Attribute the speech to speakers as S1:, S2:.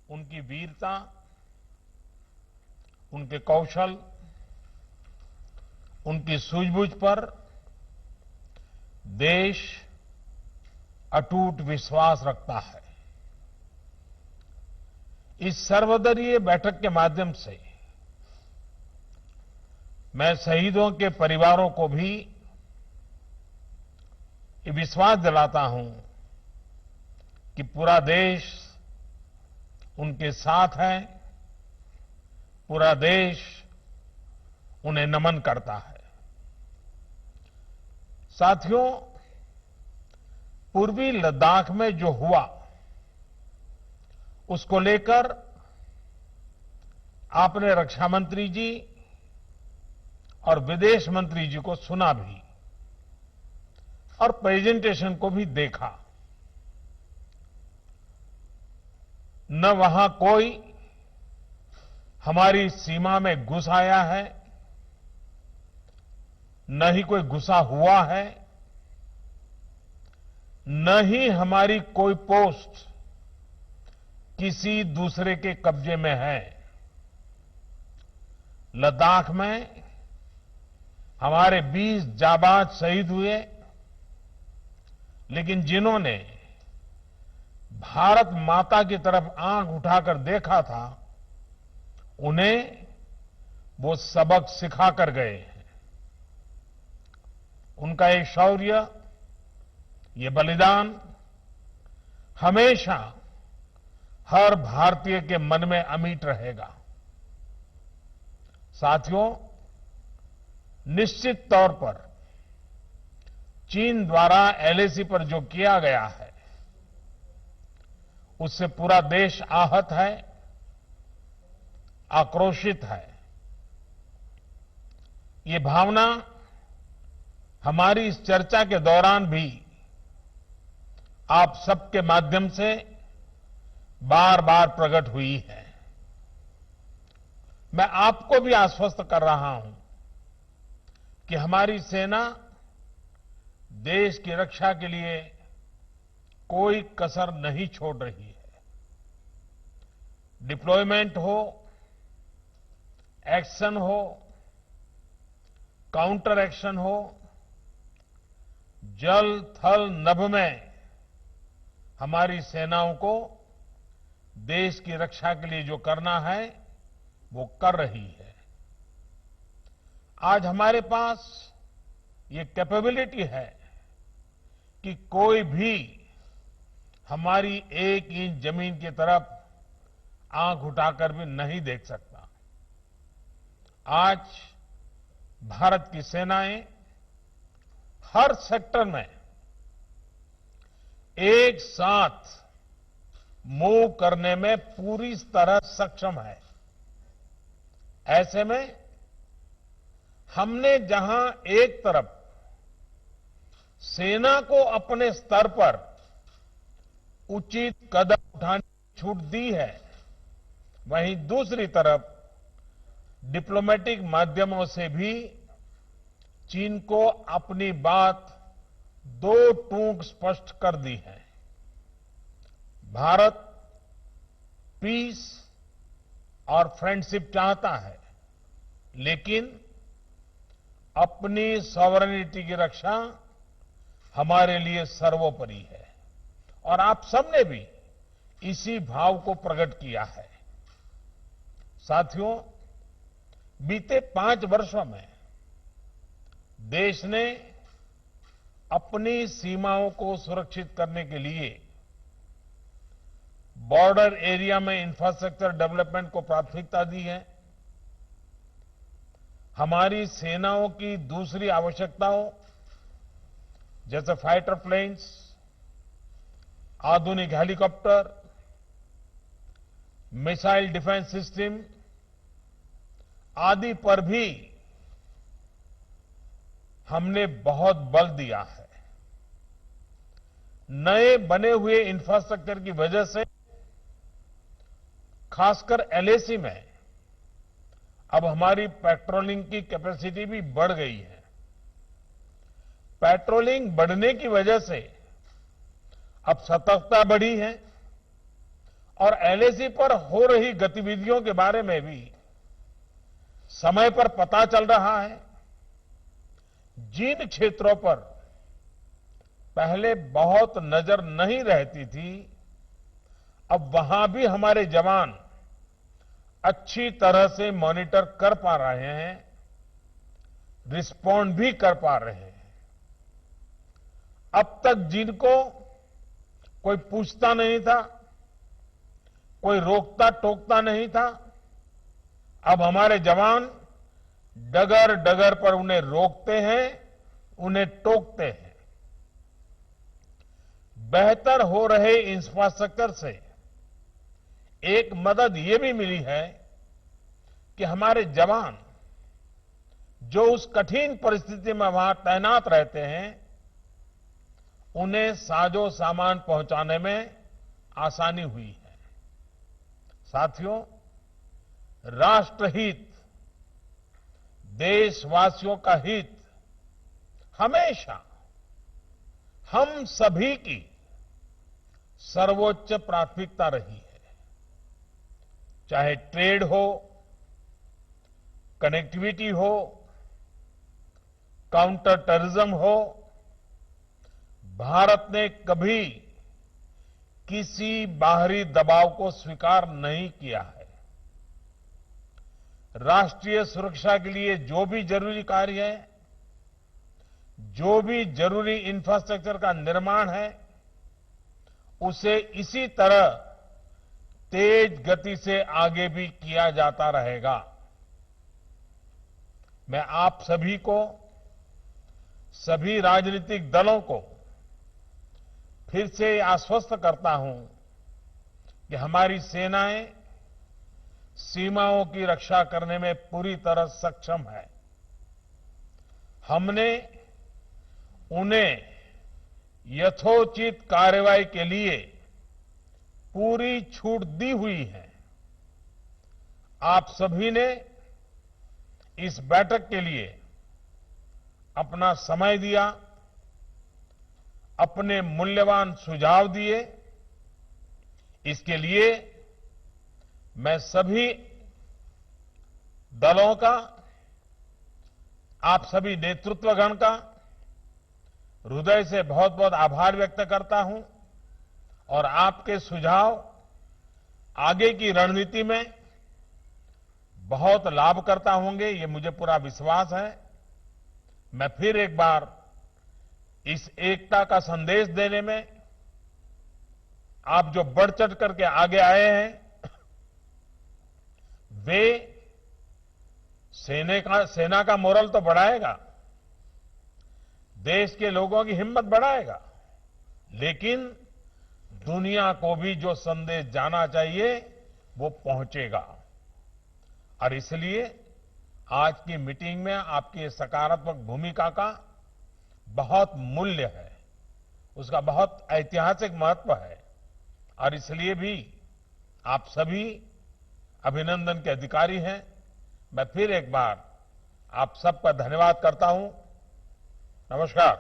S1: उनकी वीरता, उनके कौशल, उनकी सूझबूझ पर देश अटूट विश्वास रखता है। इस सर्वदलीय बैठक के माध्यम से मैं शहीदों के परिवारों को भी ये विश्वास दिलाता हूं कि पूरा देश उनके साथ है, पूरा देश उन्हें नमन करता है। साथियों, पूर्वी लद्दाख में जो हुआ उसको लेकर आपने रक्षा मंत्री जी और विदेश मंत्री जी को सुना भी और प्रेजेंटेशन को भी देखा। न वहां कोई हमारी सीमा में घुस आया है, न ही कोई घुसा हुआ है, न ही हमारी कोई पोस्ट किसी दूसरे के कब्जे में है। लद्दाख में हमारे 20 जाबाज शहीद हुए, लेकिन जिन्होंने भारत माता की तरफ आंख उठाकर देखा था, उन्हें वो सबक सिखा कर गए हैं। उनका ये शौर्य, ये बलिदान हमेशा हर भारतीय के मन में अमिट रहेगा। साथियों, निश्चित तौर पर चीन द्वारा एलएसी पर जो किया गया है, उससे पूरा देश आहत है, आक्रोशित है। ये भावना हमारी इस चर्चा के दौरान भी आप सबके माध्यम से बार बार प्रकट हुई है। मैं आपको भी आश्वस्त कर रहा हूं कि हमारी सेना देश की रक्षा के लिए कोई कसर नहीं छोड़ रही है। डिप्लॉयमेंट हो, एक्शन हो, काउंटर एक्शन हो, जल थल नभ में हमारी सेनाओं को देश की रक्षा के लिए जो करना है वो कर रही है। आज हमारे पास ये कैपेबिलिटी है कि कोई भी हमारी 1 इंच जमीन की तरफ आंख उठाकर भी नहीं देख सकता। आज भारत की सेनाएं हर सेक्टर में एक साथ मूव करने में पूरी तरह सक्षम है। ऐसे में हमने जहां एक तरफ सेना को अपने स्तर पर उचित कदम उठाने की छूट दी है, वहीं दूसरी तरफ डिप्लोमेटिक माध्यमों से भी चीन को अपनी बात दो टूक स्पष्ट कर दी है। भारत पीस और फ्रेंडशिप चाहता है, लेकिन अपनी सॉवरेनिटी की रक्षा हमारे लिए सर्वोपरि है और आप सबने भी इसी भाव को प्रकट किया है। साथियों, बीते 5 वर्षों में देश ने अपनी सीमाओं को सुरक्षित करने के लिए बॉर्डर एरिया में इंफ्रास्ट्रक्चर डेवलपमेंट को प्राथमिकता दी है। हमारी सेनाओं की दूसरी आवश्यकताओं जैसे फाइटर प्लेन्स, आधुनिक हेलीकॉप्टर, मिसाइल डिफेंस सिस्टम आदि पर भी हमने बहुत बल दिया है। नए बने हुए इंफ्रास्ट्रक्चर की वजह से खासकर एलएसी में अब हमारी पेट्रोलिंग की कैपेसिटी भी बढ़ गई है। पेट्रोलिंग बढ़ने की वजह से अब सतर्कता बढ़ी है और एलएसी पर हो रही गतिविधियों के बारे में भी समय पर पता चल रहा है। जिन क्षेत्रों पर पहले बहुत नजर नहीं रहती थी, अब वहां भी हमारे जवान अच्छी तरह से मॉनिटर कर पा रहे हैं, रिस्पॉन्ड भी कर पा रहे हैं। अब तक जिनको कोई पूछता नहीं था, कोई रोकता टोकता नहीं था, अब हमारे जवान डगर डगर पर उन्हें रोकते हैं, उन्हें टोकते हैं। बेहतर हो रहे इंफ्रास्ट्रक्चर से एक मदद ये भी मिली है कि हमारे जवान जो उस कठिन परिस्थिति में वहां तैनात रहते हैं, उन्हें साजो सामान पहुंचाने में आसानी हुई है। साथियों, राष्ट्रहित, देशवासियों का हित हमेशा हम सभी की सर्वोच्च प्राथमिकता रही है। चाहे ट्रेड हो, कनेक्टिविटी हो, काउंटर टेररिज्म हो, भारत ने कभी किसी बाहरी दबाव को स्वीकार नहीं किया है। राष्ट्रीय सुरक्षा के लिए जो भी जरूरी कार्य है, जो भी जरूरी इंफ्रास्ट्रक्चर का निर्माण है, उसे इसी तरह तेज गति से आगे भी किया जाता रहेगा। मैं आप सभी को, सभी राजनीतिक दलों को फिर से आश्वस्त करता हूं कि हमारी सेनाएं सीमाओं की रक्षा करने में पूरी तरह सक्षम है। हमने उन्हें यथोचित कार्रवाई के लिए पूरी छूट दी हुई है। आप सभी ने इस बैठक के लिए अपना समय दिया, अपने मूल्यवान सुझाव दिए। इसके लिए मैं सभी दलों का, आप सभी नेतृत्वगण का हृदय से बहुत बहुत आभार व्यक्त करता हूं और आपके सुझाव आगे की रणनीति में बहुत लाभकर्ता होंगे, ये मुझे पूरा विश्वास है। मैं फिर एक बार इस एकता का संदेश देने में आप जो बढ़ चढ़ करके आगे आए हैं, वे सेना का मोरल तो बढ़ाएगा, देश के लोगों की हिम्मत बढ़ाएगा, लेकिन दुनिया को भी जो संदेश जाना चाहिए वो पहुंचेगा। और इसलिए आज की मीटिंग में आपकी सकारात्मक भूमिका का बहुत मूल्य है, उसका बहुत ऐतिहासिक महत्व है। और इसलिए भी आप सभी अभिनंदन के अधिकारी हैं। मैं फिर एक बार आप सबका धन्यवाद करता हूं। नमस्कार।